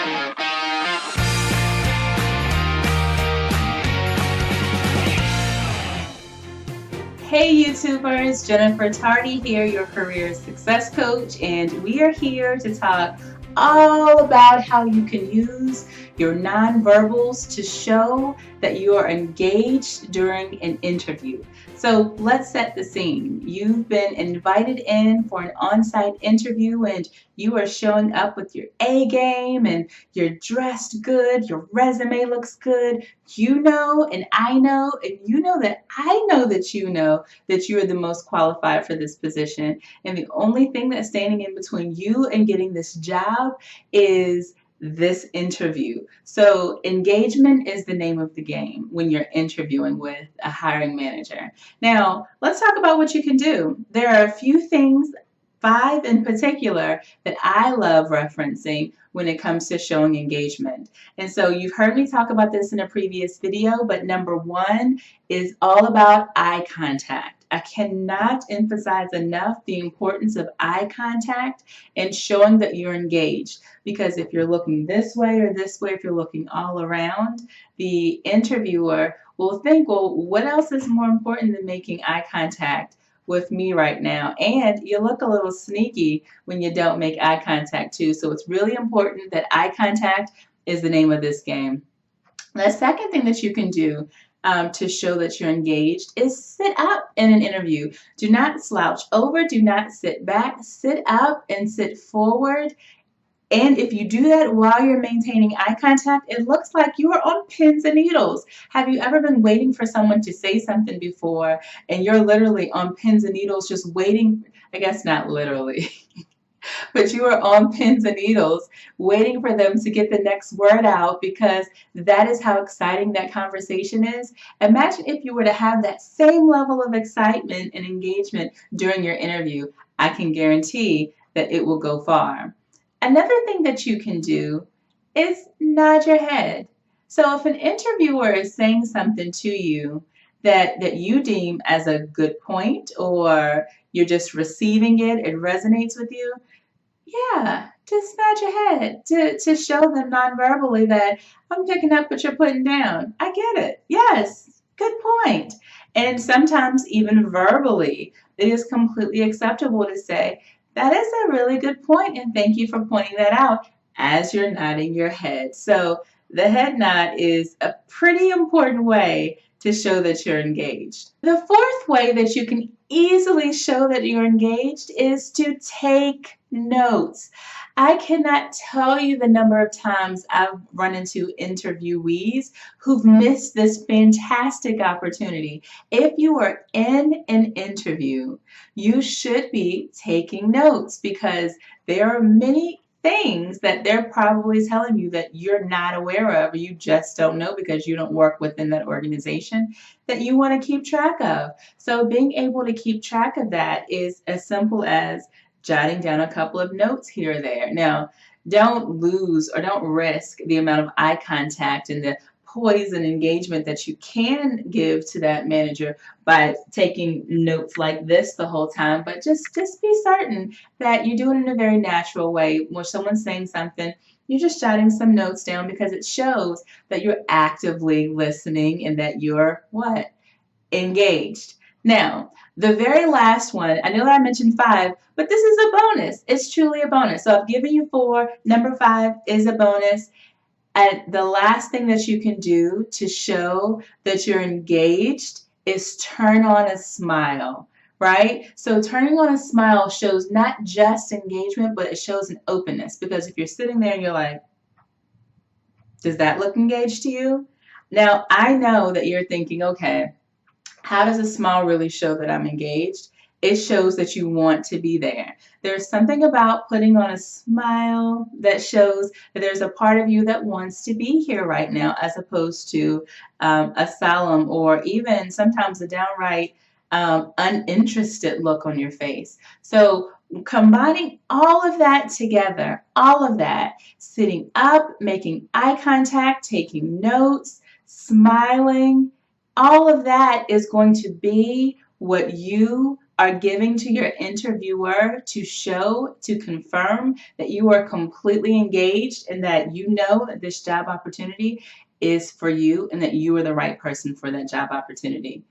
Hey YouTubers, Jennifer Tardy here, your career success coach, and we are here to talk all about how you can use your nonverbals to show that you are engaged during an interview. So let's set the scene. You've been invited in for an on-site interview and you are showing up with your A game and you're dressed good, your resume looks good. You know, and I know, and you know that I know that you know that you are the most qualified for this position. And the only thing that's standing in between you and getting this job is this interview. So engagement is the name of the game when you're interviewing with a hiring manager. Now, let's talk about what you can do. There are a few things, 5 in particular, that I love referencing when it comes to showing engagement. And so you've heard me talk about this in a previous video, but number 1 is all about eye contact. I cannot emphasize enough the importance of eye contact and showing that you're engaged. Because if you're looking this way or this way, if you're looking all around, the interviewer will think, well, what else is more important than making eye contact with me right now? And you look a little sneaky when you don't make eye contact too. So it's really important that eye contact is the name of this game. The second thing that you can do to show that you're engaged is sit up in an interview. Do not slouch over, do not sit back, sit up and sit forward. And if you do that while you're maintaining eye contact, it looks like you are on pins and needles. Have you ever been waiting for someone to say something before and you're literally on pins and needles just waiting? I guess not literally, but you are on pins and needles waiting for them to get the next word out because that is how exciting that conversation is. Imagine if you were to have that same level of excitement and engagement during your interview. I can guarantee that it will go far. Another thing that you can do is nod your head. So if an interviewer is saying something to you that you deem as a good point or you're just receiving it, it resonates with you, yeah, just nod your head to show them nonverbally that I'm picking up what you're putting down. I get it. Yes, good point. And sometimes even verbally, it is completely acceptable to say, that is a really good point, and thank you for pointing that out as you're nodding your head. So the head nod is a pretty important way to show that you're engaged. The fourth way that you can easily show that you're engaged is to take notes. I cannot tell you the number of times I've run into interviewees who've missed this fantastic opportunity. If you are in an interview, you should be taking notes because there are many things that they're probably telling you that you're not aware of or you just don't know because you don't work within that organization that you want to keep track of. So being able to keep track of that is as simple as jotting down a couple of notes here or there. Now, don't lose or don't risk the amount of eye contact and the poise and engagement that you can give to that manager by taking notes like this the whole time, but just be certain that you do it in a very natural way. When someone's saying something, you're just jotting some notes down because it shows that you're actively listening and that you're what? Engaged. Now, the very last one, I know that I mentioned 5, but this is a bonus. It's truly a bonus. So I've given you 4. Number 5 is a bonus. And the last thing that you can do to show that you're engaged is turn on a smile, right? So turning on a smile shows not just engagement, but it shows an openness. Because if you're sitting there and you're like, does that look engaged to you? Now, I know that you're thinking, okay, how does a smile really show that I'm engaged? It shows that you want to be there. There's something about putting on a smile that shows that there's a part of you that wants to be here right now, as opposed to a solemn or even sometimes a downright uninterested look on your face. So combining all of that together, all of that, sitting up, making eye contact, taking notes, smiling, all of that is going to be what you are giving to your interviewer to show, to confirm that you are completely engaged and that you know that this job opportunity is for you and that you are the right person for that job opportunity.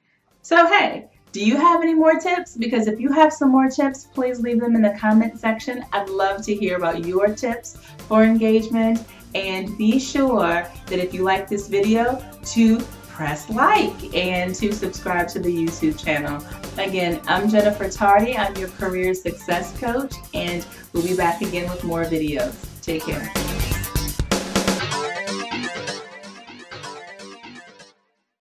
So, hey, do you have any more tips? Because if you have some more tips, please leave them in the comment section. I'd love to hear about your tips for engagement. And be sure that if you like this video, to press like and to subscribe to the YouTube channel. Again, I'm Jennifer Tardy. I'm your career success coach, and we'll be back again with more videos. Take care.